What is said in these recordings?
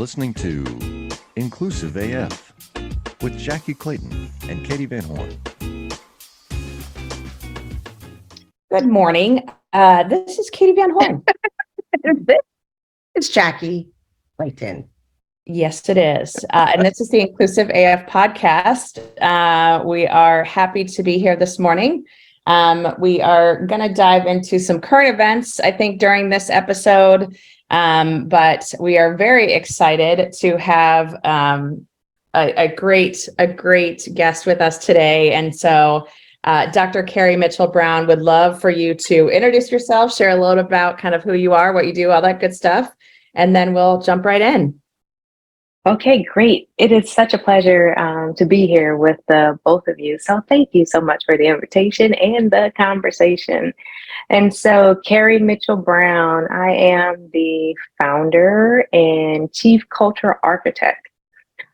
listening to Inclusive AF with Jackye Clayton and Katie Van Horn. Good morning. This is Katie Van Horn. It's Jackye Clayton. Yes, it is. And this is the Inclusive AF podcast. We are happy to be here this morning. We are going to dive into some current events, I think, during this episode. But we are very excited to have a great guest with us today. And so Dr. Kerry Mitchell Brown would love for you to introduce yourself, share a little about kind of who you are, what you do, all that good stuff, and then we'll jump right in. Okay, great. It is such a pleasure to be here with both of you. So thank you so much for the invitation and the conversation. And so Kerry Mitchell Brown, I am the founder and chief cultural architect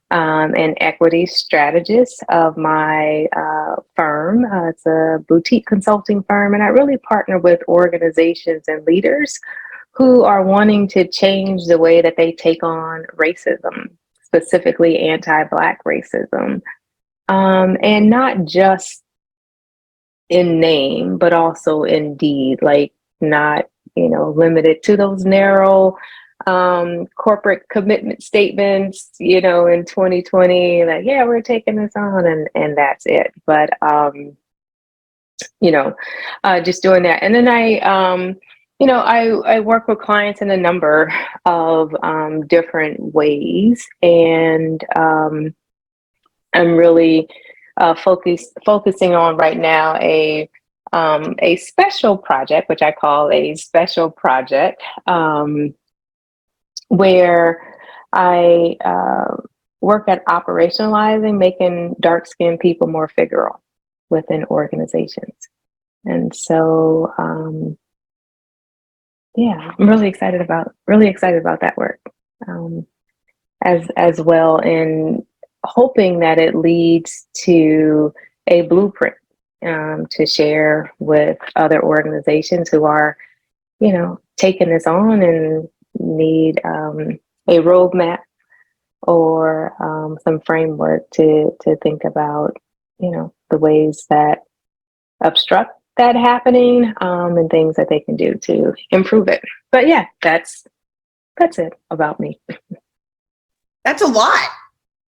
and equity strategist of my firm. It's a boutique consulting firm, and I really partner with organizations and leaders who are wanting to change the way that they take on racism, specifically anti-Black racism, and not just in name, but also in deed, like not, limited to those narrow corporate commitment statements, in 2020, like, yeah, we're taking this on and that's it. But, just doing that. And then I work with clients in a number of different ways, and I'm really focusing on right now a special project, which I call a special project, where I work at operationalizing, making dark-skinned people more figural within organizations. And so, yeah, I'm really excited about that work, as well, and hoping that it leads to a blueprint to share with other organizations who are, taking this on and need a roadmap or some framework to think about, the ways that obstruct that happening, and things that they can do to improve it. But yeah, that's it about me. That's a lot.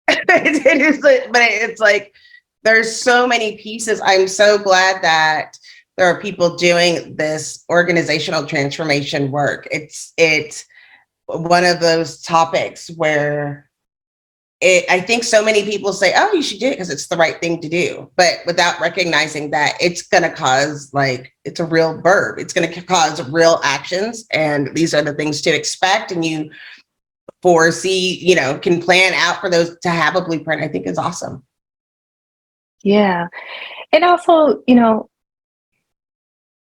It is, but it's like there's so many pieces. I'm so glad that there are people doing this organizational transformation work. It's one of those topics where I think so many people say, oh, you should do it because it's the right thing to do, but without recognizing that it's going to cause, it's a real verb. It's going to cause real actions. And these are the things to expect. And you foresee, can plan out for those to have a blueprint, I think is awesome. Yeah. And also,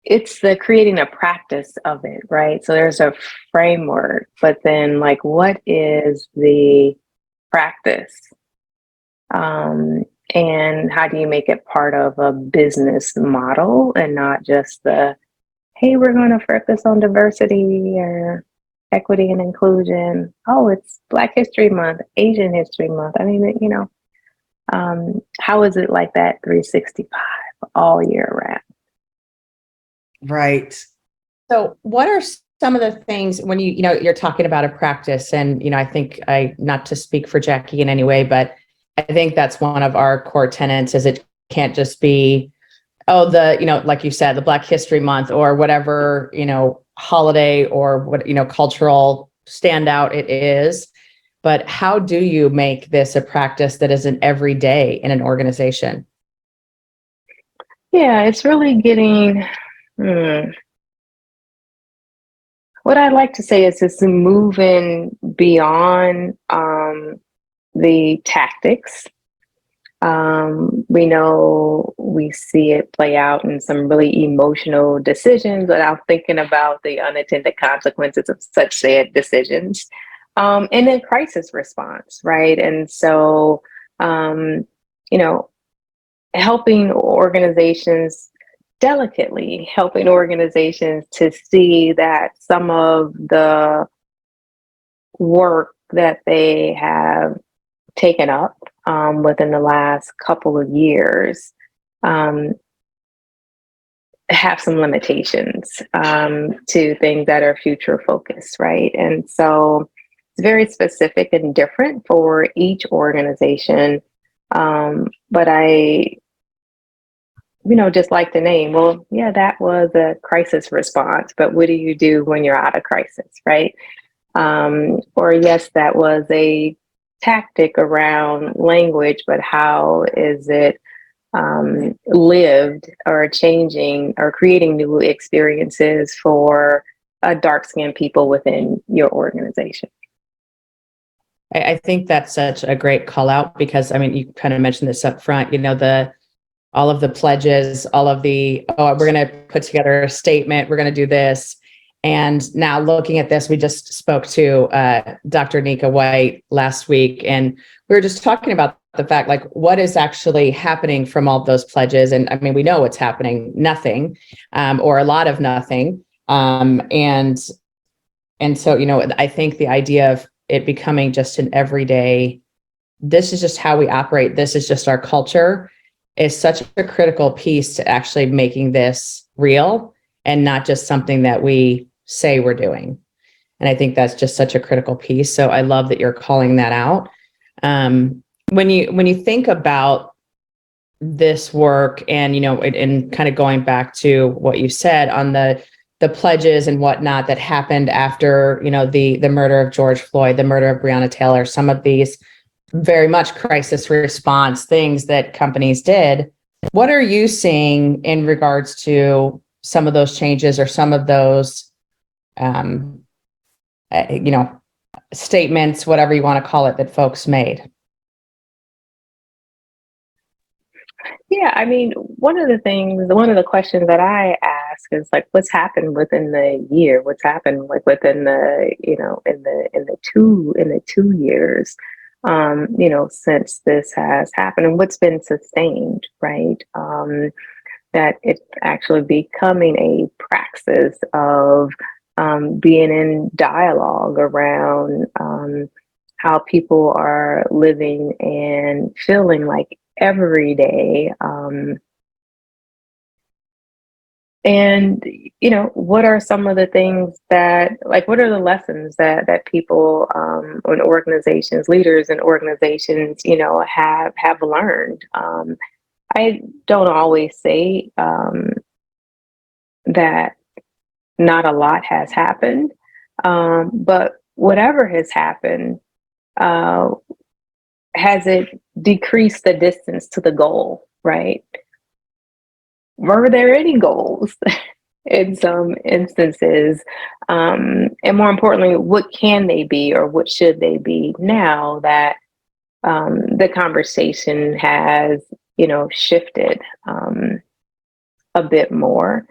it's the creating a practice of it, right? So there's a framework, but then what is the practice? And how do you make it part of a business model and not just hey, we're going to focus on diversity or equity and inclusion. Oh, it's Black History Month, Asian History Month. I mean, how is it like that 365 all year round? Right. So what are some of the things when you're talking about a practice, and, I think not to speak for Jackye in any way, but I think that's one of our core tenets is it can't just be, like you said, the Black History Month or whatever, holiday or what, cultural standout it is. But how do you make this a practice that is an everyday in an organization? Yeah, it's really getting, what I'd like to say is it's moving beyond the tactics. We know we see it play out in some really emotional decisions without thinking about the unintended consequences of such said decisions. And then crisis response, right? And so, helping organizations to see that some of the work that they have taken up within the last couple of years have some limitations to things that are future focused, right? And so it's very specific and different for each organization. But I, just like the name, well, yeah, that was a crisis response, but what do you do when you're out of crisis, right? Or yes, that was a tactic around language, but how is it lived or changing or creating new experiences for dark-skinned people within your organization? I think that's such a great call out because, you kind of mentioned this up front, all of the pledges, all of the, we're going to put together a statement, we're going to do this. And now looking at this, we just spoke to Dr. Nika White last week, and we were just talking about the fact, like, what is actually happening from all those pledges. And we know what's happening, nothing, or a lot of nothing. And so, I think the idea of it becoming just an everyday, this is just how we operate, this is just our culture, is such a critical piece to actually making this real and not just something that we say we're doing. And I think that's just such a critical piece. So I love that you're calling that out. When you think about this work and, and kind of going back to what you said on the pledges and whatnot that happened after, the murder of George Floyd, the murder of Breonna Taylor, some of these very much crisis response things that companies did. What are you seeing in regards to some of those changes or some of those, statements, whatever you want to call it, that folks made? Yeah, one of the questions that I ask is like, what's happened within the year? What's happened like within the, in the 2 years, since this has happened, and what's been sustained, right? That it's actually becoming a praxis of being in dialogue around how people are living and feeling like every day. And, what are some of the things that, like, what are the lessons that people and organizations, leaders and organizations, have learned? I don't always say that not a lot has happened, but whatever has happened, has it decreased the distance to the goal, right? Were there any goals in some instances? And more importantly, what can they be or what should they be now that the conversation has, shifted a bit more?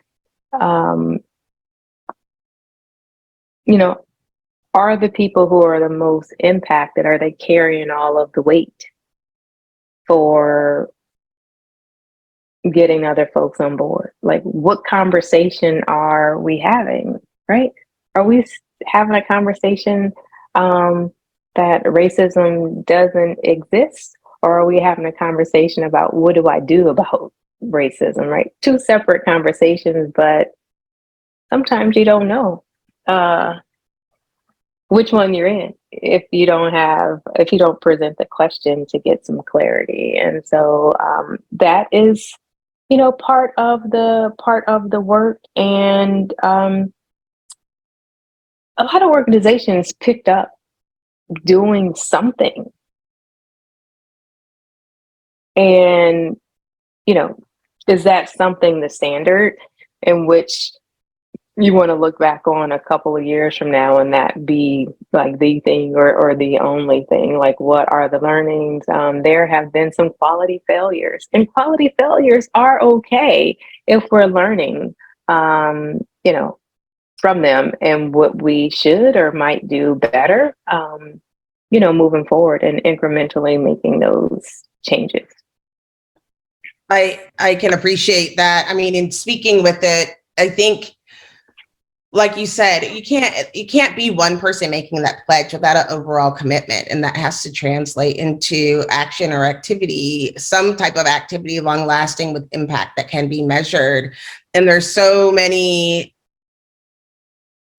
Are the people who are the most impacted, are they carrying all of the weight for getting other folks on board? Like, what conversation are we having, right? Are we having a conversation that racism doesn't exist? Or are we having a conversation about what do I do about racism, right? Two separate conversations, but sometimes you don't know which one you're in if you don't present the question to get some clarity. And so that is, part of the work. And a lot of organizations picked up doing something. And, is that something the standard in which you want to look back on a couple of years from now and that be like the thing or the only thing? Like, what are the learnings? There have been some quality failures, and quality failures are okay if we're learning, from them and what we should or might do better, moving forward and incrementally making those changes. I can appreciate that. In speaking with it, I think like you said, you can't be one person making that pledge without an overall commitment. And that has to translate into action or activity, some type of activity long lasting with impact that can be measured. And there's so many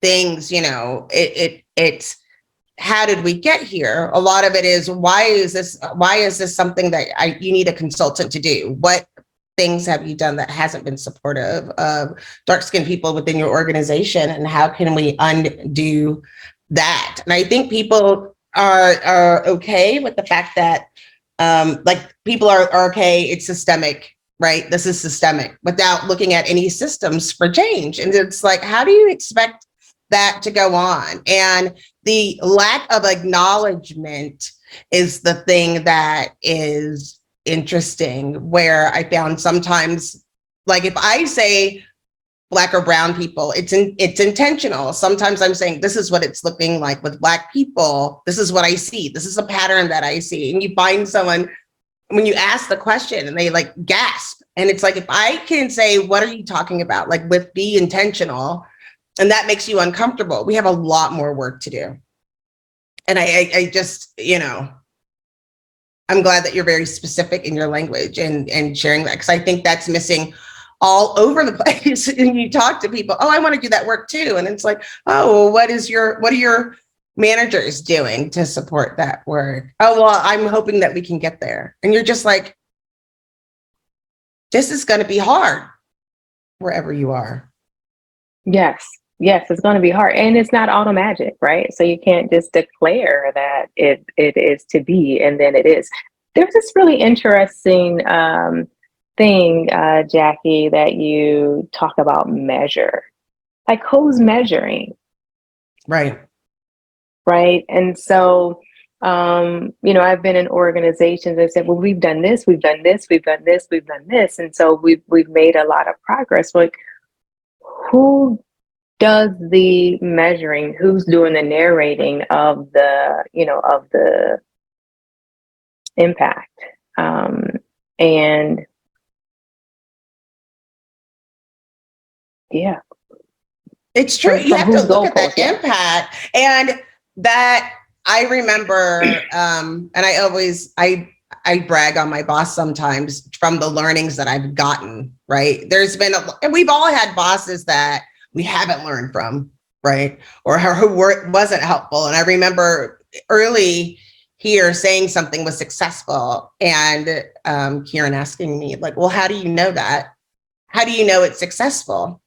things, it's how did we get here? A lot of it is why is this something that you need a consultant to do? What things have you done that hasn't been supportive of dark-skinned people within your organization, and how can we undo that? And I think people are okay with the fact that people are okay, it's systemic, right? This is systemic, without looking at any systems for change. And it's like, how do you expect that to go on? And the lack of acknowledgement is the thing that is interesting, where I found sometimes, like if I say Black or brown people, it's intentional. Sometimes I'm saying, this is what it's looking like with Black people. This is what I see. This is a pattern that I see. And you find someone, when you ask the question and they like gasp. And it's like, if I can say, what are you talking about? Like with be intentional, and that makes you uncomfortable, we have a lot more work to do. And I just, I'm glad that you're very specific in your language and sharing that, because I think that's missing all over the place. And you talk to people, oh, I want to do that work too. And it's like, oh, well, what are your managers doing to support that work? Oh, well, I'm hoping that we can get there. And you're just like, this is going to be hard wherever you are. Yes, it's going to be hard, and it's not auto magic, right? So you can't just declare that it is to be, and then it is. There's this really interesting thing, Jackye, that you talk about measure. Like, who's measuring? Right. And so, I've been in organizations that said, well, we've done this, we've done this, we've done this, we've done this, and so we've made a lot of progress. Like, who does the measuring? Who's doing the narrating of the impact? And yeah, it's true. You have to look at that yeah. impact, and that I remember, and I brag on my boss sometimes from the learnings that I've gotten, right? There's been, and we've all had bosses that we haven't learned from, right? Or who wasn't helpful. And I remember early here saying something was successful, and Kieran asking me like, well, how do you know that? How do you know it's successful?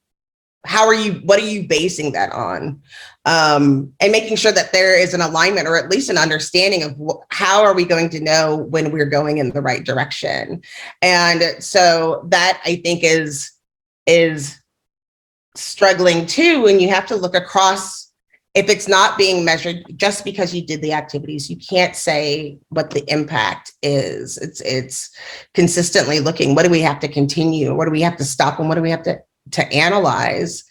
What are you basing that on? And making sure that there is an alignment, or at least an understanding of how are we going to know when we're going in the right direction. And so that, I think, is struggling too. And you have to look across. If it's not being measured, just because you did the activities, you can't say what the impact is. It's consistently looking, what do we have to continue? What do we have to stop? And what do we have to analyze?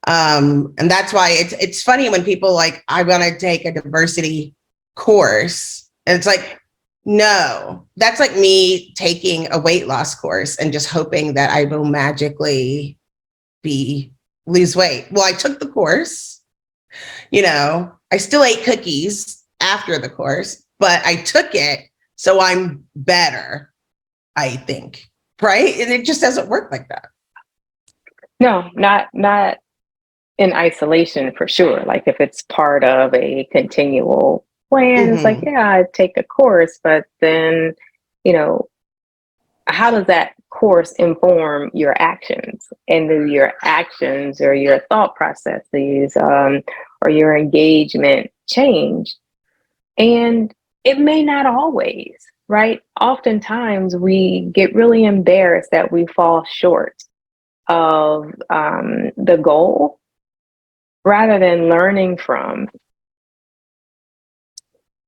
And that's why it's funny when people like, I want to take a diversity course. And it's like, no, that's like me taking a weight loss course and just hoping that I will magically lose weight. Well, I took the course, I still ate cookies after the course, but I took it, so I'm better, I think, right? And it just doesn't work like that. No, not in isolation, for sure. Like, if it's part of a continual plan, It's like, yeah, I take a course, but then, how does that course inform your actions? And do your actions or your thought processes or your engagement change? And it may not always, right? Oftentimes we get really embarrassed that we fall short of the goal, rather than learning from,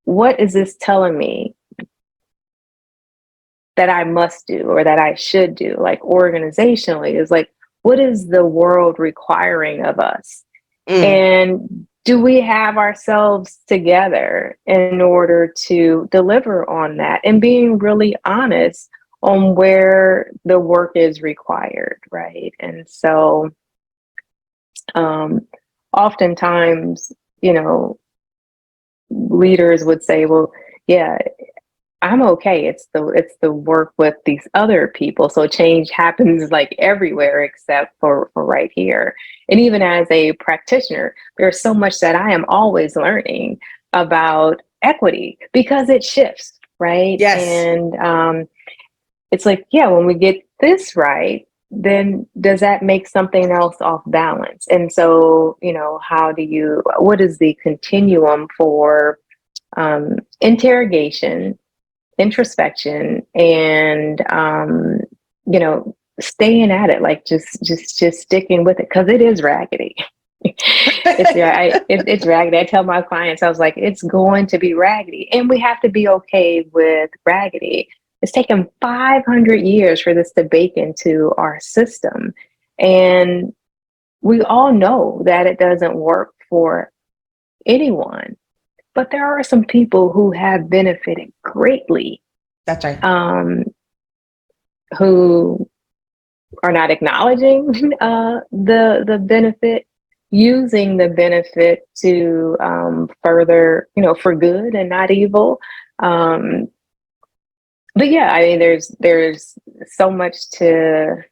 what is this telling me that I must do or that I should do? Like, organizationally, is like, what is the world requiring of us? And do we have ourselves together in order to deliver on that? And being really honest on where the work is required, right? And so oftentimes, leaders would say, well, yeah, I'm okay. It's the work with these other people. So change happens like everywhere except for right here. And even as a practitioner, there's so much that I am always learning about equity because it shifts, right? Yes. And it's like, yeah, when we get this right, then does that make something else off balance? And so, what is the continuum for interrogation, introspection, and staying at it, like just sticking with it, because it is raggedy. It's raggedy. I tell my clients, I was like, it's going to be raggedy, and we have to be okay with raggedy. It's taken 500 years for this to bake into our system, and we all know that it doesn't work for anyone. But there are some people who have benefited greatly. That's right. Who are not acknowledging the benefit, using the benefit to further, for good and not evil. But yeah, I mean, there's so much to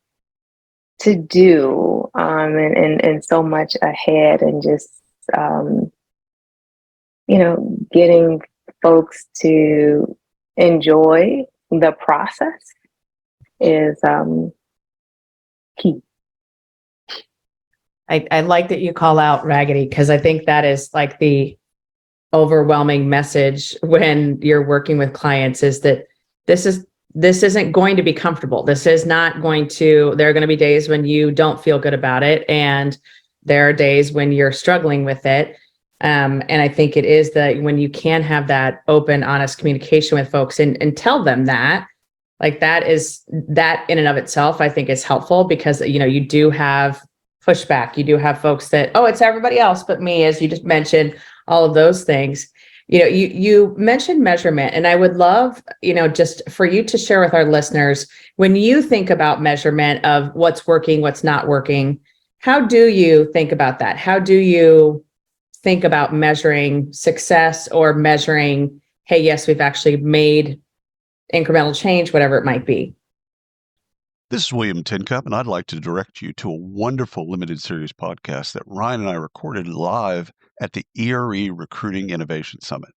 do, and so much ahead, and just getting folks to enjoy the process is key. I like that you call out raggedy, because I think that is like the overwhelming message when you're working with clients, is that this isn't going to be comfortable. This is not going to, there are going to be days when you don't feel good about it. And there are days when you're struggling with it. And I think it is that when you can have that open, honest communication with folks and tell them that, like that in and of itself, I think is helpful, because, you do have pushback. You do have folks that, oh, it's everybody else but me, as you just mentioned, all of those things. You mentioned measurement, and I would love, just for you to share with our listeners, when you think about measurement of what's working, what's not working, how do you think about that? How do you think about measuring success, or measuring, hey, yes, we've actually made incremental change, whatever it might be? This is William Tincup, and I'd like to direct you to a wonderful limited series podcast that Ryan and I recorded live at the ERE Recruiting Innovation Summit.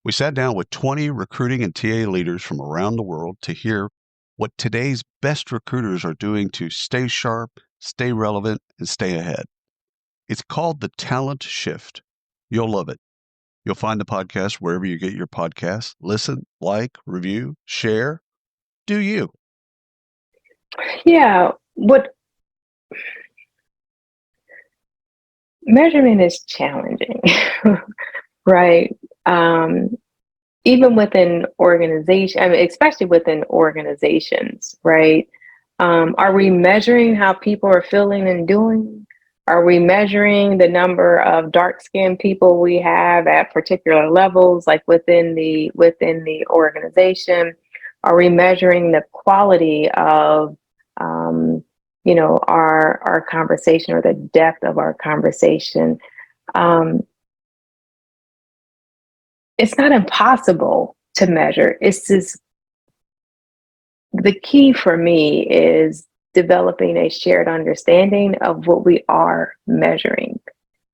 We sat down with 20 recruiting and TA leaders from around the world to hear what today's best recruiters are doing to stay sharp, stay relevant, and stay ahead. It's called The Talent Shift. You'll love it. You'll find the podcast wherever you get your podcasts. Listen, like, review, share. Do you? Yeah, what measurement is challenging, right? Even within organization, I mean, especially within organizations, right? Are we measuring how people are feeling and doing? Are we measuring the number of dark-skinned people we have at particular levels, like within the organization? Are we measuring the quality of our conversation, or the depth of our conversation? It's not impossible to measure. It's just, the key for me is developing a shared understanding of what we are measuring,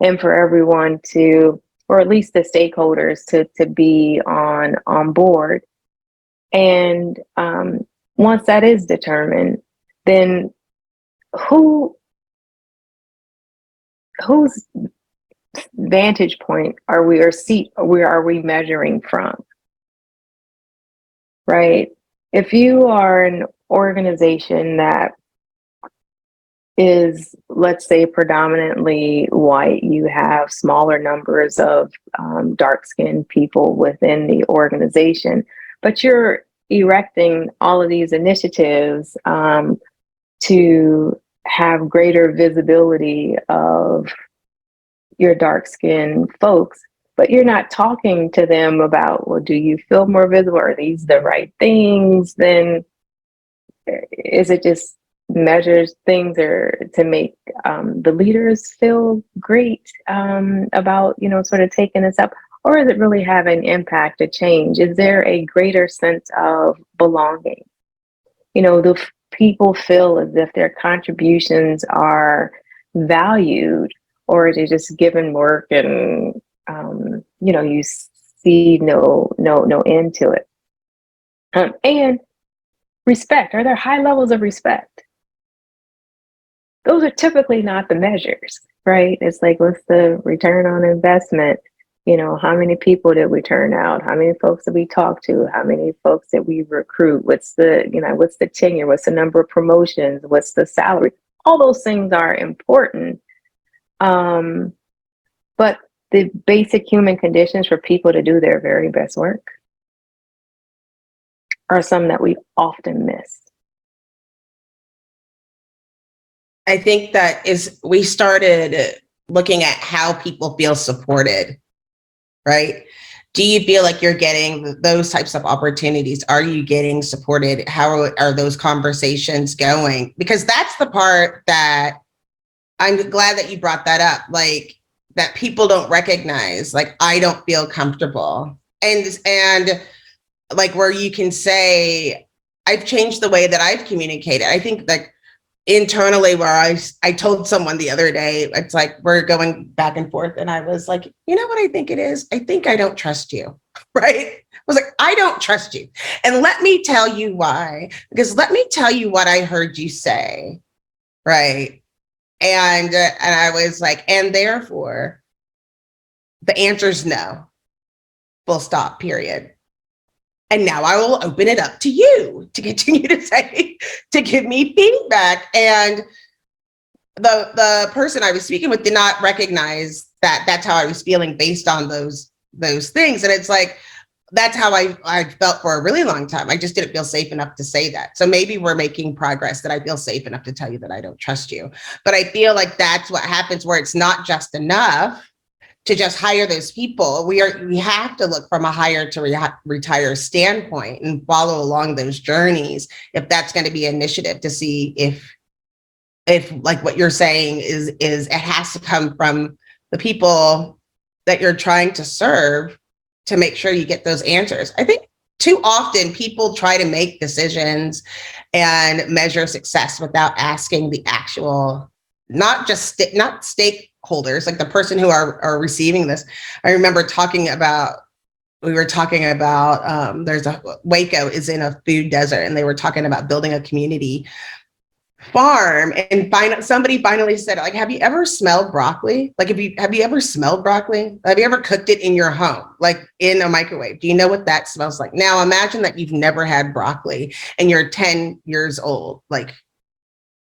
and for everyone to, or at least the stakeholders to be on board. And once that is determined, then whose vantage point are we, or seat where are we measuring from, right? If you are an organization that is, let's say, predominantly white, you have smaller numbers of dark-skinned people within the organization, but you're erecting all of these initiatives to have greater visibility of your dark-skinned folks, but you're not talking to them about, well, do you feel more visible? Are these the right things? Then is it just measures things or to make the leaders feel great about, sort of taking this up? Or is it really having impact, a change? Is there a greater sense of belonging? Do people feel as if their contributions are valued, or is it just given work and, you see no end to it? And respect. Are there high levels of respect? Those are typically not the measures, right? It's like, what's the return on investment? How many people did we turn out? How many folks did we talk to? How many folks did we recruit? What's the tenure? What's the number of promotions? What's the salary? All those things are important. But the basic human conditions for people to do their very best work are some that we often miss. I think that we started looking at how people feel supported, right? Do you feel like you're getting those types of opportunities? Are you getting supported? How are those conversations going? Because that's the part that I'm glad that you brought that up, like that people don't recognize, like, I don't feel comfortable. And like where you can say, I've changed the way that I've communicated. I think like internally where I told someone the other day, it's like we're going back and forth. And I was like, you know what I think it is? I think I don't trust you, right? I was like, I don't trust you. And let me tell you why, because let me tell you what I heard you say, right? And I was like, and therefore the answer is no, full stop, period. And now I will open it up to you to continue to give me feedback. And the person I was speaking with did not recognize that that's how I was feeling based on those things. And it's like, that's how I felt for a really long time. I just didn't feel safe enough to say that. So maybe we're making progress, that I feel safe enough to tell you that I don't trust you. But I feel like that's what happens, where it's not just enough to just hire those people. We have to look from a hire to retire standpoint and follow along those journeys, if that's going to be an initiative, to see if like what you're saying is it has to come from the people that you're trying to serve to make sure you get those answers. I think too often people try to make decisions and measure success without asking the actual, not stakeholders, like the person who are receiving this. I remember we were talking about there's a Waco is in a food desert, and they were talking about building a community farm, and somebody finally said, like, have you ever smelled broccoli? Like, have you ever smelled broccoli? Have you ever cooked it in your home, like in a microwave? Do you know what that smells like? Now imagine that you've never had broccoli and you're 10 years old. Like,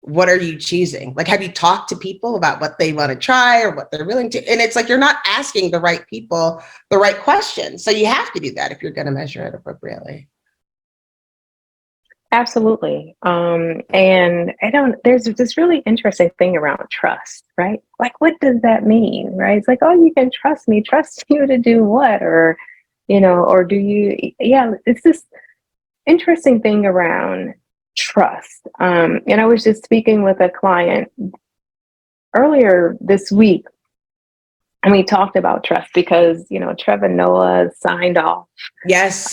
what are you choosing? Like, have you talked to people about what they want to try or what they're willing to? And it's like, you're not asking the right people the right questions. So you have to do that if you're going to measure it appropriately. Absolutely. And there's this really interesting thing around trust, right? Like, what does that mean, right? It's like, oh, you can trust me, trust you to do what? Or, or do you, it's this interesting thing around trust. And I was just speaking with a client earlier this week, and we talked about trust because, Trevor Noah signed off. Yes.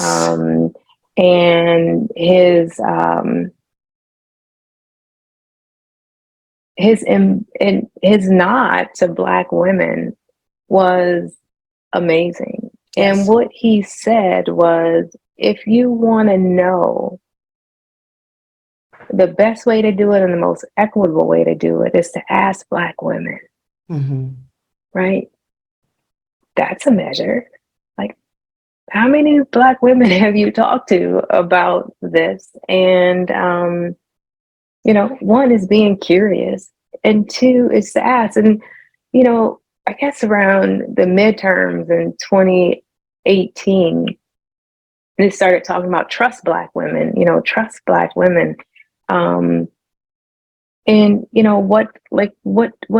And his nod to Black women was amazing. Yes. And what he said was, if you want to know the best way to do it and the most equitable way to do it is to ask Black women, right? That's a measure. Like, how many Black women have you talked to about this? And, one is being curious, and two is to ask. And, I guess around the midterms in 2018, they started talking about trust Black women, trust Black women. And, what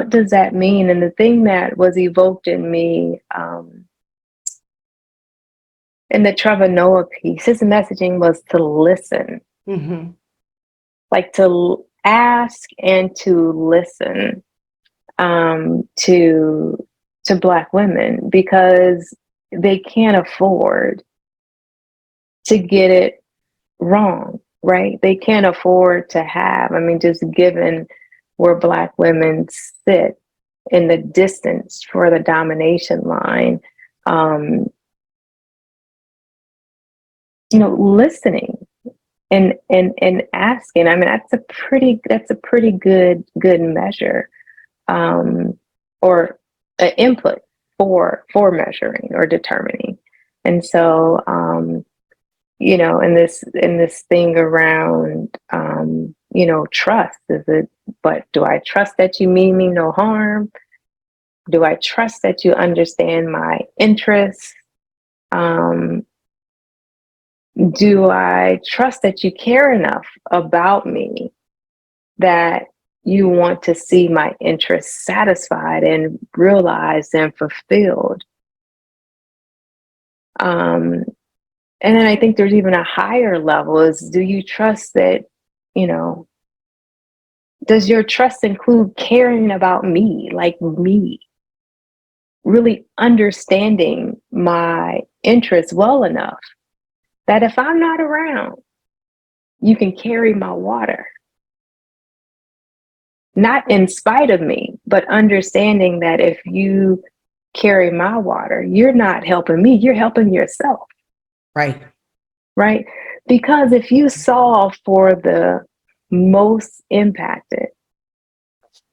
does that mean? And the thing that was evoked in me, in the Trevor Noah piece, his messaging was to listen, like to ask and to listen to Black women, because they can't afford to get it wrong, right? They can't afford to have, I mean, just given where Black women sit in the distance for the domination line, listening and asking. I mean, that's a pretty good measure, or an input for measuring or determining. And so, in this thing around, trust, is it, but do I trust that you mean me no harm? Do I trust that you understand my interests? Do I trust that you care enough about me that you want to see my interests satisfied and realized and fulfilled? And then I think there's even a higher level is, do you trust that, does your trust include caring about me, like me, really understanding my interests well enough that if I'm not around, you can carry my water? Not in spite of me, but understanding that if you carry my water, you're not helping me, you're helping yourself. Right. Right? Because if you solve for the most impacted,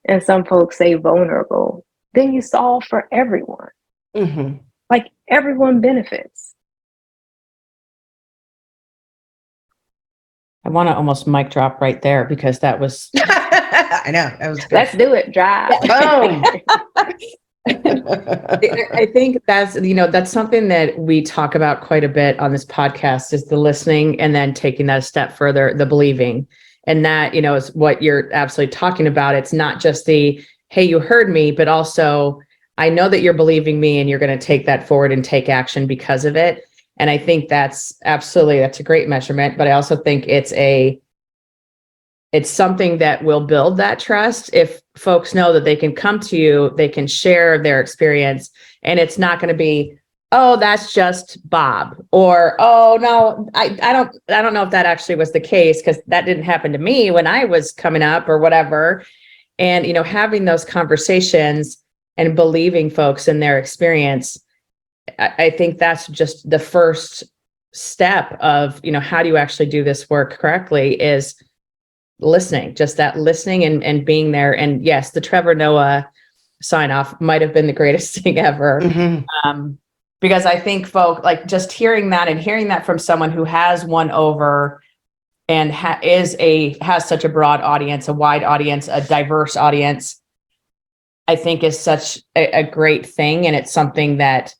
and some folks say vulnerable, then you solve for everyone. Mm-hmm. Like, everyone benefits. I want to almost mic drop right there, because that was. I know. That was good. Let's do it. Drive. Boom. I think that's something that we talk about quite a bit on this podcast, is the listening, and then taking that a step further, the believing. And that, is what you're absolutely talking about. It's not just the, hey, you heard me, but also I know that you're believing me and you're going to take that forward and take action because of it. And I think that's a great measurement, but I also think it's something that will build that trust if folks know that they can come to you, they can share their experience, and it's not going to be, oh, that's just Bob, or, oh no, I don't know if that actually was the case, because that didn't happen to me when I was coming up or whatever. And, having those conversations and believing folks in their experience, I think that's just the first step of, how do you actually do this work correctly, is listening, just that listening and being there. And yes, the Trevor Noah sign off might have been the greatest thing ever. Mm-hmm. Because I think like just hearing that from someone who has won over and has such a broad audience, a wide audience, a diverse audience, I think is such a great thing. And it's something that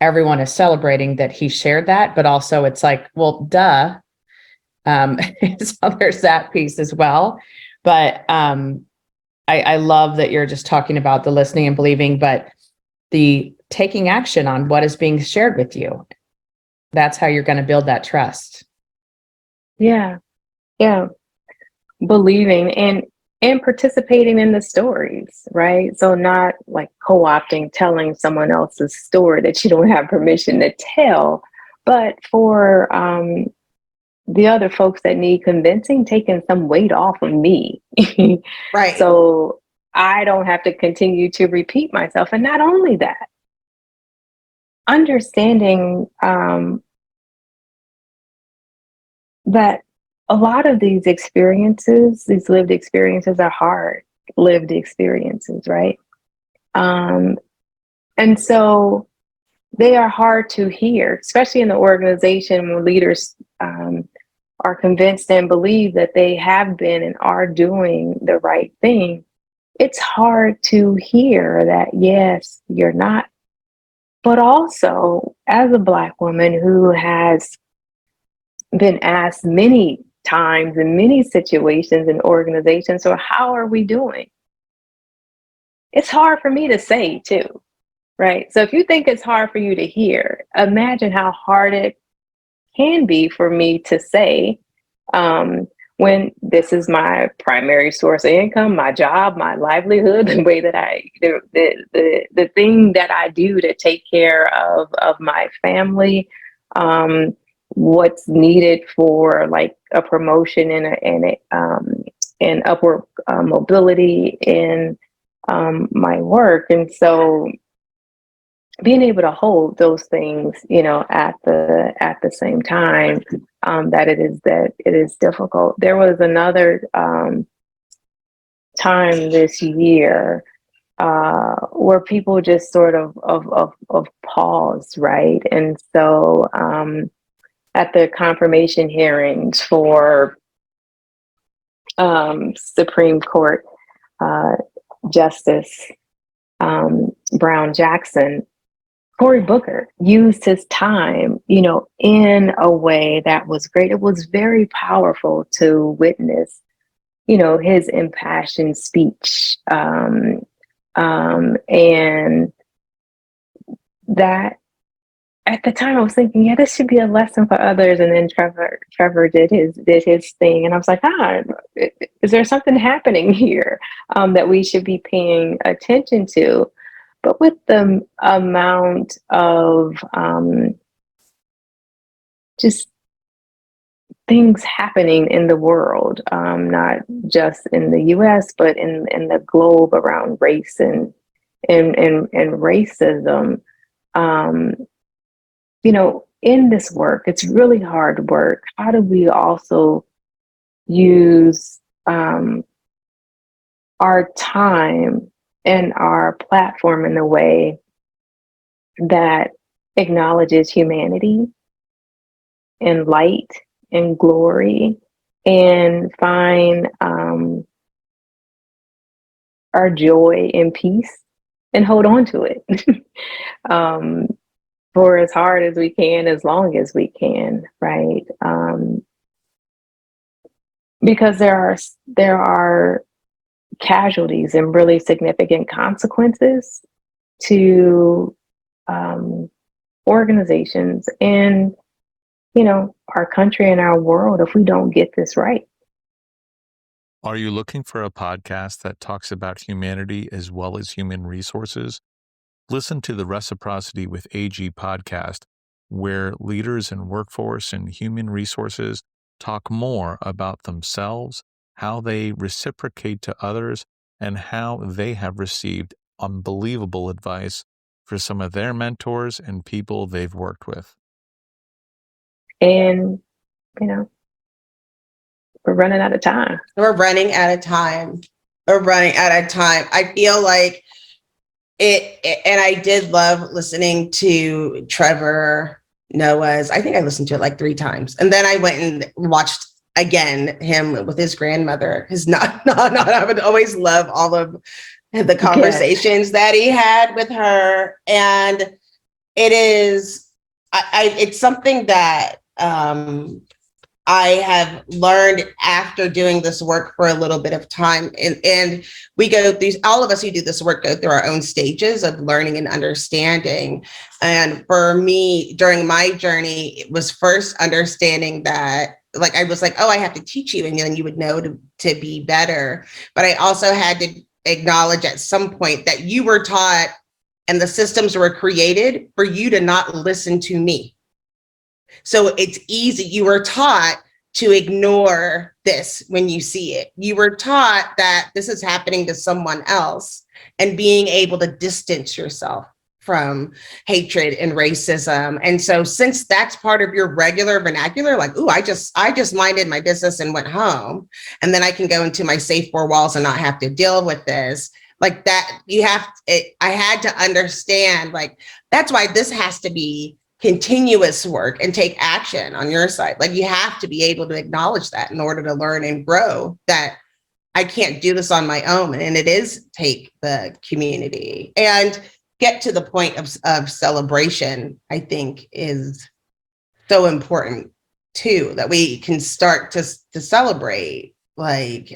everyone is celebrating, that he shared that, but also it's like, well, duh. So there's that piece as well. But I love that you're just talking about the listening and believing, but the taking action on what is being shared with you. That's how you're going to build that trust. Yeah. Believing and participating in the stories, right? So not like co-opting, telling someone else's story that you don't have permission to tell, but for the other folks that need convincing, taking some weight off of me. Right. So I don't have to continue to repeat myself. And not only that, understanding that a lot of these experiences, these lived experiences, are hard lived experiences, right? And so they are hard to hear, especially in the organization when leaders are convinced and believe that they have been and are doing the right thing. It's hard to hear that, yes, you're not. But also, as a Black woman who has been asked many times in many situations and organizations, so how are we doing? It's hard for me to say too, right? So if you think it's hard for you to hear, imagine how hard it can be for me to say, when this is my primary source of income, my job, my livelihood, the way that the thing that I do to take care of my family, what's needed for like a promotion and upward mobility in my work. And so being able to hold those things, at the same time, that it is difficult. There was another time this year where people just sort of paused, right? And so at the confirmation hearings for Supreme Court Justice Brown Jackson, Cory Booker used his time, in a way that was great. It was very powerful to witness, his impassioned speech. And that at the time I was thinking, yeah, this should be a lesson for others. And then Trevor did his thing. And I was like, is there something happening here that we should be paying attention to? But with the amount of just things happening in the world, not just in the US, but in the globe around race and racism, in this work, it's really hard work. How do we also use our time and our platform in a way that acknowledges humanity and light and glory, and find our joy and peace and hold on to it for as hard as we can, as long as we can, right? Because there are casualties and really significant consequences to organizations and our country and our world if we don't get this right. Are you looking for a podcast that talks about humanity as well as human resources? Listen to the Reciprocity with AG podcast, where leaders in workforce and human resources talk more about themselves, how they reciprocate to others, and how they have received unbelievable advice for some of their mentors and people they've worked with. And, we're running out of time. We're running out of time. I feel like and I did love listening to Trevor Noah's. I think I listened to it like 3 times. And then I went and watched again him with his grandmother. I would always love all of the conversations that he had with her. And it is, it's something that I have learned after doing this work for a little bit of time. And we go through, all of us who do this work go through our own stages of learning and understanding. And for me, during my journey, it was first understanding that, like, I was like, oh, I have to teach you, and then you would know to be better. But I also had to acknowledge at some point that you were taught and the systems were created for you to not listen to me. So it's easy. You were taught to ignore this when you see it. You were taught that this is happening to someone else, and being able to distance yourself from hatred and racism. And so since that's part of your regular vernacular, like, ooh, I just minded my business and went home, and then I can go into my safe 4 walls and not have to deal with this. Like that, I had to understand, like, that's why this has to be continuous work and take action on your side. Like, you have to be able to acknowledge that in order to learn and grow, that I can't do this on my own. And it is take the community and get to the point of celebration, I think is so important too, that we can start to celebrate like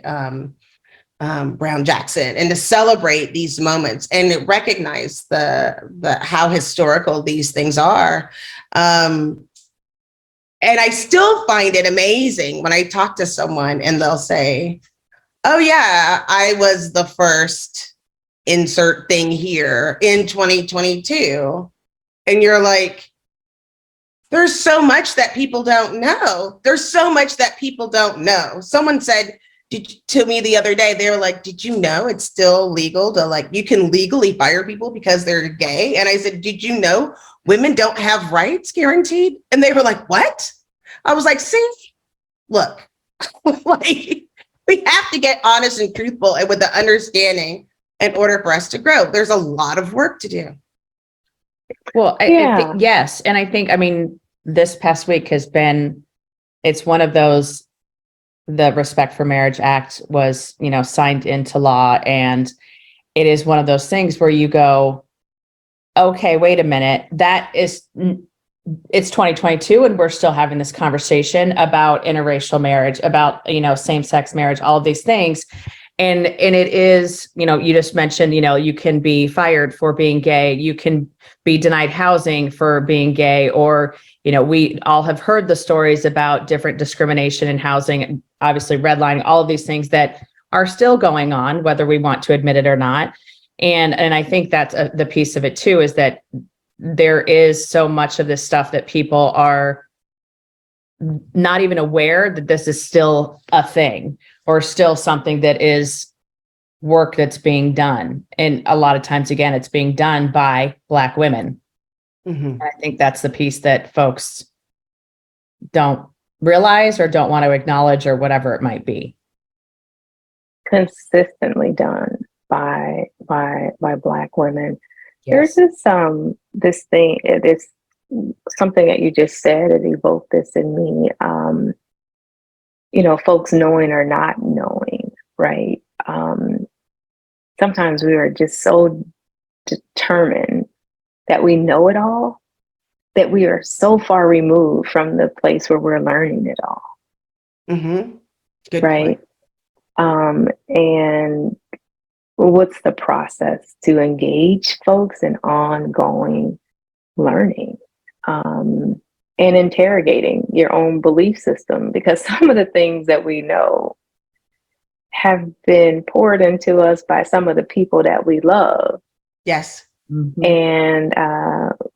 Brown Jackson, and to celebrate these moments and recognize the how historical these things are. And And I still find it amazing when I talk to someone and they'll say, oh yeah, I was the first insert thing here in 2022. And you're like, there's so much that people don't know. There's so much that people don't know. Someone said to me the other day, they were like, did you know it's still legal to, like, you can legally fire people because they're gay? And I said, did you know women don't have rights guaranteed? And they were like, what? I was like, see, look, like, we have to get honest and truthful and with the understanding in order for us to grow. There's a lot of work to do. Well, yes. And I think, I mean, this past week has been, it's one of those, the Respect for Marriage Act was, signed into law. And it is one of those things where you go, okay, wait a minute, it's 2022 and we're still having this conversation about interracial marriage, about, same-sex marriage, all of these things. And it is, you just mentioned, you can be fired for being gay. You can be denied housing for being gay, or, we all have heard the stories about different discrimination in housing, obviously redlining, all of these things that are still going on, whether we want to admit it or not. And I think that's the piece of it too, is that there is so much of this stuff that people are not even aware that this is still a thing, or still something that is work that's being done. And a lot of times, again, it's being done by Black women. Mm-hmm. And I think that's the piece that folks don't realize or don't want to acknowledge, or whatever it might be. Consistently done by Black women. Yes. There's this thing, it's something that you just said, it evoked this in me. Folks knowing or not knowing, right? Sometimes we are just so determined that we know it all, that we are so far removed from the place where we're learning it all. Mm-hmm. Good right? And what's the process to engage folks in ongoing learning? And interrogating your own belief system, because some of the things that we know have been poured into us by some of the people that we love. Yes. Mm-hmm. And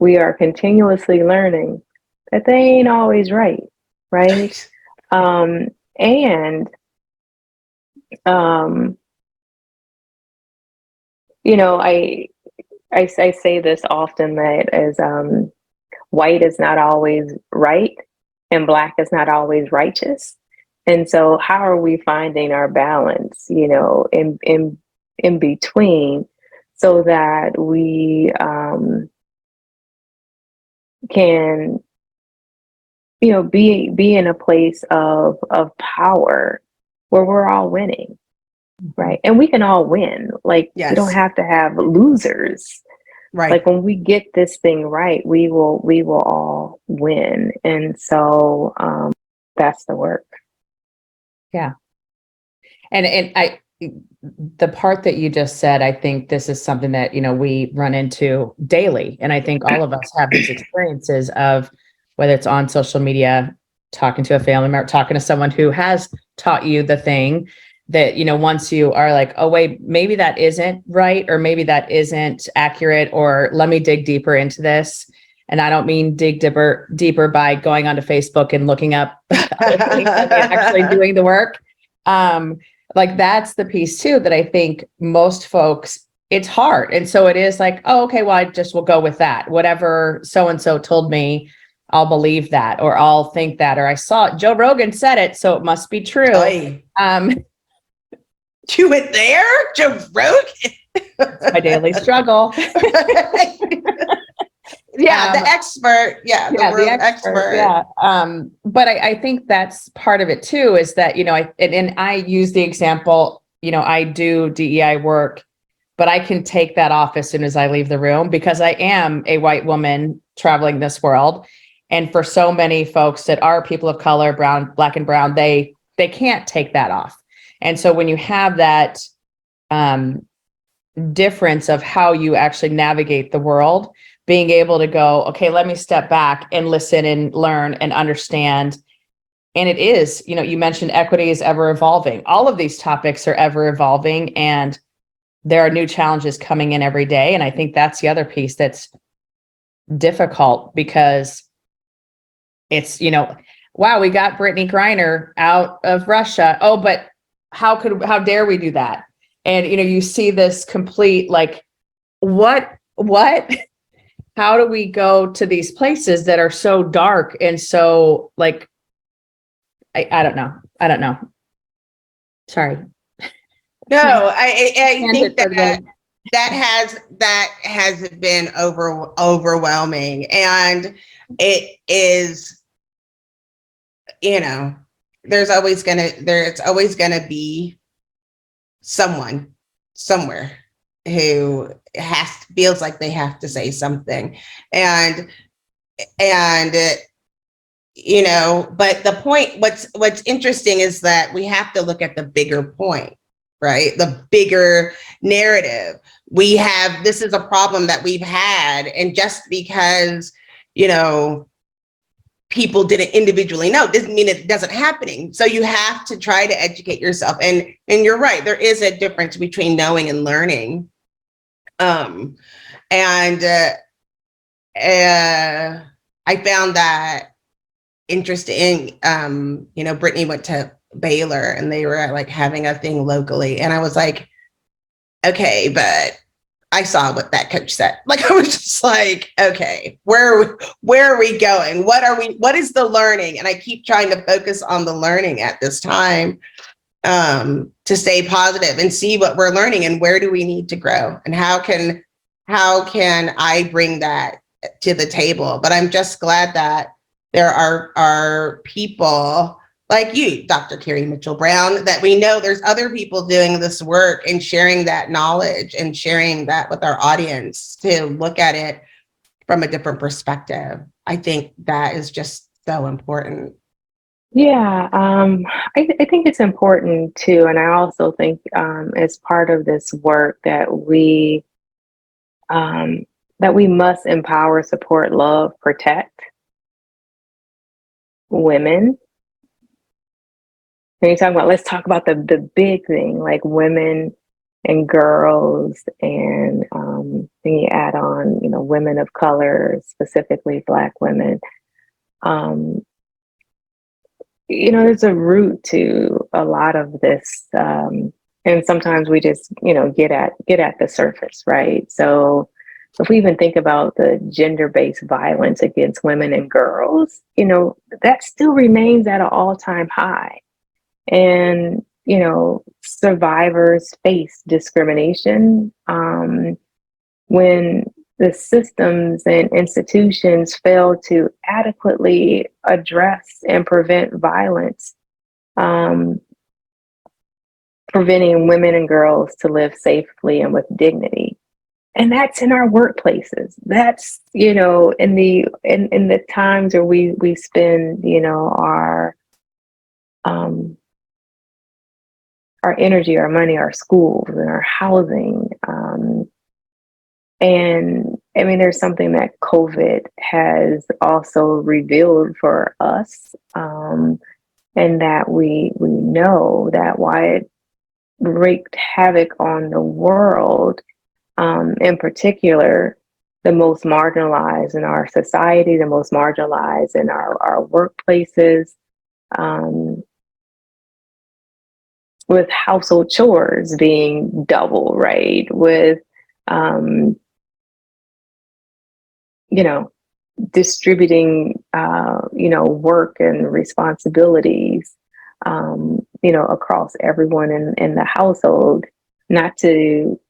we are continuously learning that they ain't always right. And I say this often, that as white is not always right and Black is not always righteous. And so how are we finding our balance, in between, so that we can, be in a place of power where we're all winning, right? And we can all win. Like, Yes. We don't have to have losers. Right. Like, when we get this thing right, we will all win. And so that's the work. Yeah. And the part that you just said, I think this is something that, we run into daily. And I think all of us have these experiences of, whether it's on social media, talking to a family member, talking to someone who has taught you the thing that, once you are like, oh, wait, maybe that isn't right, or maybe that isn't accurate, or let me dig deeper into this. And I don't mean dig deeper by going onto Facebook and looking up other things, and actually doing the work. Like, that's the piece too, that I think most folks, it's hard. And so it is like, oh, okay, well, I just will go with that. Whatever so-and-so told me, I'll believe that, or I'll think that, or I saw it. Joe Rogan said it, so it must be true. Oy. You went there, Joe Rogan? My daily struggle. Yeah, the expert. Yeah, the world expert. Yeah. But I think that's part of it too, is that, I use the example, I do DEI work, but I can take that off as soon as I leave the room, because I am a white woman traveling this world. And for so many folks that are people of color, Black and brown, they can't take that off. And so when you have that difference of how you actually navigate the world, being able to go, okay, let me step back and listen and learn and understand. And it is, you mentioned equity is ever evolving. All of these topics are ever evolving, and there are new challenges coming in every day. And I think that's the other piece that's difficult, because it's, wow, we got Brittany Griner out of Russia. Oh, but how dare we do that? And, you see this complete, like, what, how do we go to these places that are so dark and so, like, I don't know. Sorry. No, I think For the- that has been overwhelming, and it is, there's always gonna be someone somewhere who feels like they have to say something, and but the point, what's interesting is that we have to look at the bigger point, right? The bigger narrative. This is a problem that we've had, and just because, people didn't individually know doesn't mean it doesn't happening. So you have to try to educate yourself. And you're right, there is a difference between knowing and learning. I found that interesting. Brittany went to Baylor, and they were like having a thing locally. And I was like, okay, but I saw what that coach said. Like, I was just like, okay, where are we going? What is the learning? And I keep trying to focus on the learning at this time, to stay positive and see what we're learning and where do we need to grow, and how can I bring that to the table. But I'm just glad that there are people like you, Dr. Kerry Mitchell Brown, that we know there's other people doing this work and sharing that knowledge and sharing that with our audience to look at it from a different perspective. I think that is just so important. Yeah, I think it's important too. And I also think as part of this work that we must empower, support, love, protect women. When you talk about, let's talk about the big thing, like women and girls, and then you add on, women of color, specifically Black women. There's a root to a lot of this, and sometimes we just, get at the surface, right? So if we even think about the gender-based violence against women and girls, that still remains at an all-time high. And, survivors face discrimination when the systems and institutions fail to adequately address and prevent violence, preventing women and girls to live safely and with dignity. And that's in our workplaces. That's, in the times where we spend, our energy, our money, our schools, and our housing. And I mean, there's something that COVID has also revealed for us, and that we know that why it wreaked havoc on the world, in particular, the most marginalized in our society, the most marginalized in our workplaces, with household chores being double, right? With, distributing, work and responsibilities, across everyone in the household, not to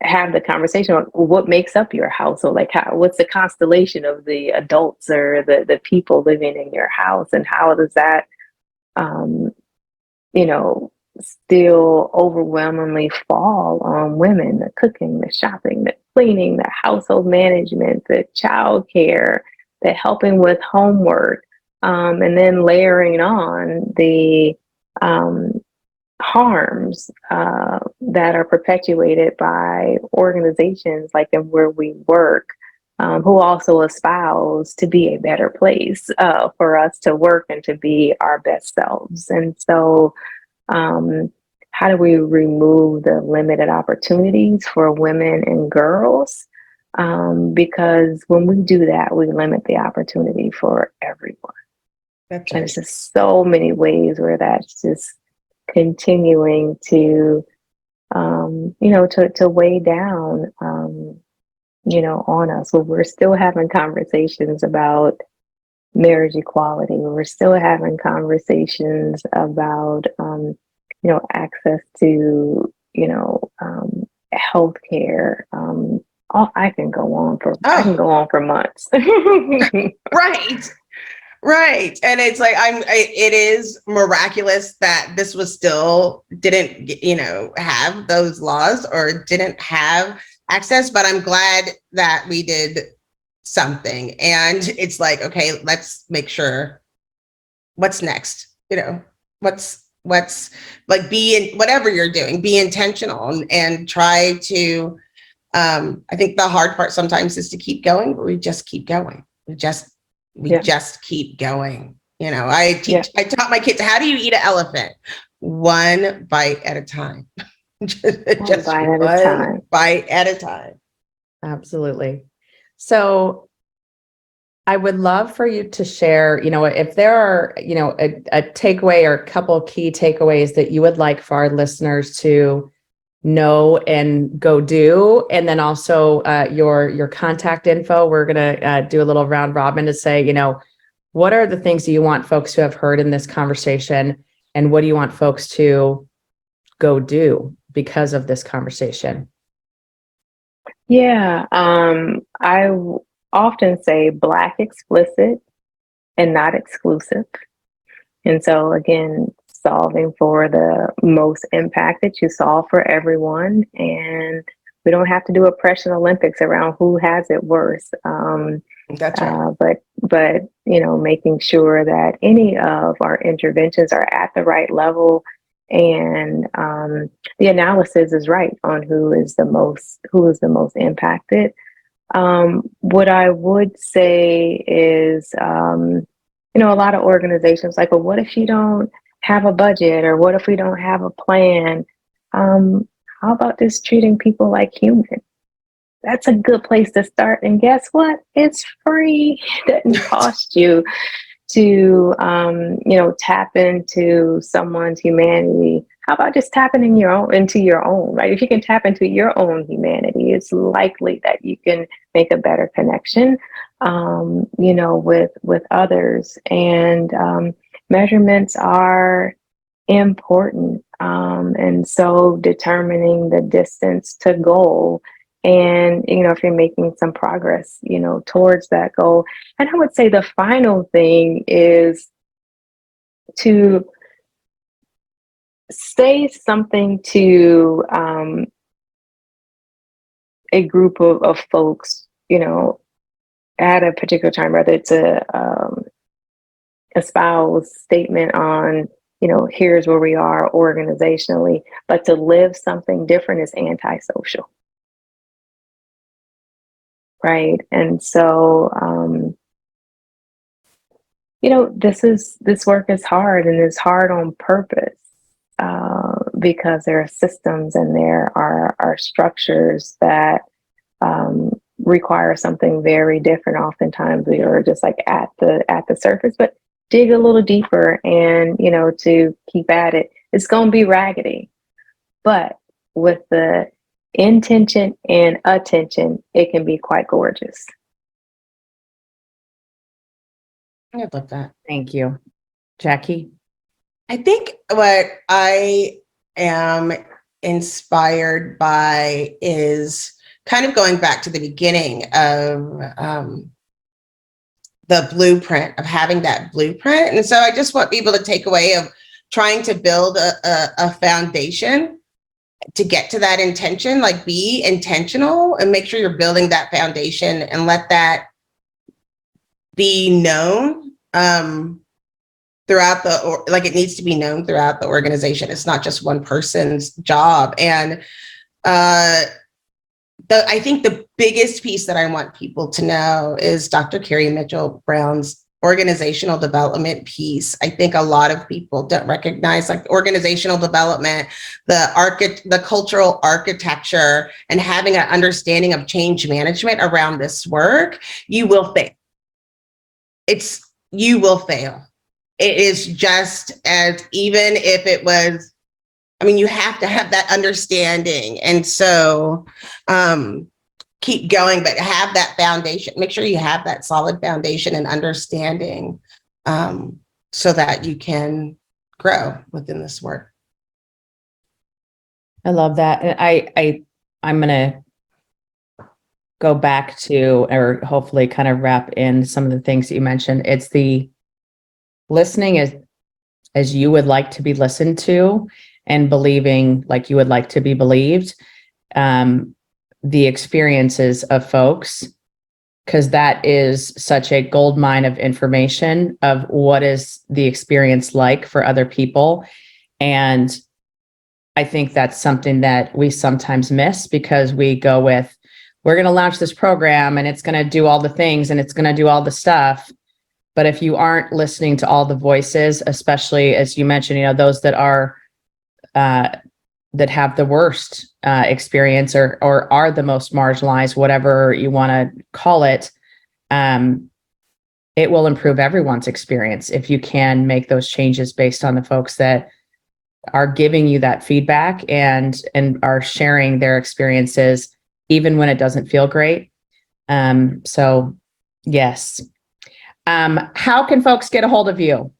have the conversation on what makes up your household, like what's the constellation of the adults or the people living in your house, and how does that, still overwhelmingly fall on women: the cooking, the shopping, the cleaning, the household management, the child care, the helping with homework, and then layering on the harms that are perpetuated by organizations like where we work, who also espouse to be a better place for us to work and to be our best selves. And so, how do we remove the limited opportunities for women and girls? Because when we do that, we limit the opportunity for everyone. That's And right. there's just so many ways where that's just continuing to, to weigh down, on us. Well, we're still having conversations about marriage equality. We're still having conversations about, access to, healthcare. I can go on for months. Right. Right. And it's like, it is miraculous that this was still didn't, have those laws or didn't have access, but I'm glad that we did something. And it's like, okay, let's make sure what's next, what's like, whatever you're doing, be intentional and try to, I think the hard part sometimes is to keep going, but we just keep going. We just keep going. I taught my kids, how do you eat an elephant? One bite at a time. just one bite at a time. Absolutely. So I would love for you to share, if there are, a takeaway or a couple of key takeaways that you would like for our listeners to know and go do. And then also your contact info. We're going to do a little round robin to say, what are the things that you want folks to have heard in this conversation? And what do you want folks to go do because of this conversation? Yeah. I often say Black explicit and not exclusive. And so again, solving for the most impact that you solve for everyone. And we don't have to do oppression Olympics around who has it worse. That's right. But making sure that any of our interventions are at the right level and the analysis is right on who is the most impacted. What I would say is, a lot of organizations like, well, what if you don't have a budget, or what if we don't have a plan? How about just treating people like humans? That's a good place to start. And guess what? It's free. It doesn't cost you to, tap into someone's humanity. How about just tapping into your own, right? If you can tap into your own humanity, it's likely that you can make a better connection, with others. And measurements are important. And so determining the distance to goal, and, if you're making some progress, towards that goal. And I would say the final thing is to say something to a group of folks, at a particular time, whether it's a espouse statement on, here's where we are organizationally, but to live something different is antisocial. Right. And so, this work is hard, and it's hard on purpose, because there are systems and there are structures that require something very different. Oftentimes we are just like at the surface, but dig a little deeper and, to keep at it. It's going to be raggedy, but with the intention and attention, it can be quite gorgeous. I love that. Thank you. Jackye? I think what I am inspired by is kind of going back to the beginning of the blueprint, of having that blueprint. And so I just want people to take away of trying to build a foundation to get to that intention, like be intentional and make sure you're building that foundation and let that be known throughout it needs to be known throughout the organization. It's not just one person's job. And I think the biggest piece that I want people to know is Dr. Kerry Mitchell Brown's organizational development piece. I think a lot of people don't recognize like organizational development, the cultural architecture, and having an understanding of change management around this work. You will fail. You will fail. It is just as, even if it was, I mean, you have to have that understanding. And so keep going, but have that foundation. Make sure you have that solid foundation and understanding so that you can grow within this work. I love that. And I'm going to go back to, or hopefully kind of wrap in some of the things that you mentioned. It's the listening as you would like to be listened to, and believing like you would like to be believed. The experiences of folks, because that is such a gold mine of information of what is the experience like for other people. And I think that's something that we sometimes miss, because we go with, we're going to launch this program and it's going to do all the things and it's going to do all the stuff. But if you aren't listening to all the voices, especially as you mentioned, those that are that have the worst experience or are the most marginalized, whatever you want to call it, it will improve everyone's experience if you can make those changes based on the folks that are giving you that feedback and are sharing their experiences, even when it doesn't feel great. So yes. How can folks get a hold of you?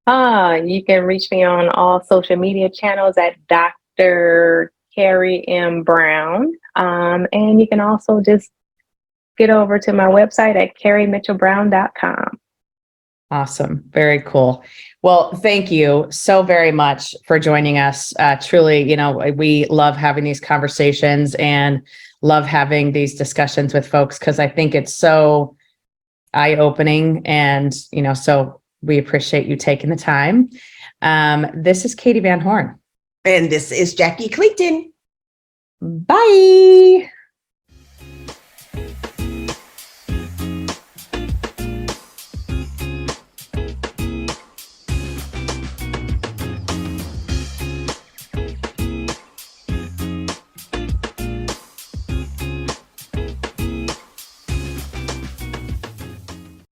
You can reach me on all social media channels at Dr. Kerry M. Brown. And you can also just get over to my website at kerrymitchellbrown.com. Awesome. Very cool. Well, thank you so very much for joining us. Truly, we love having these conversations and love having these discussions with folks, because I think it's so eye-opening. And, so we appreciate you taking the time. This is Katee Van Horn. And this is Jackye Clayton. Bye.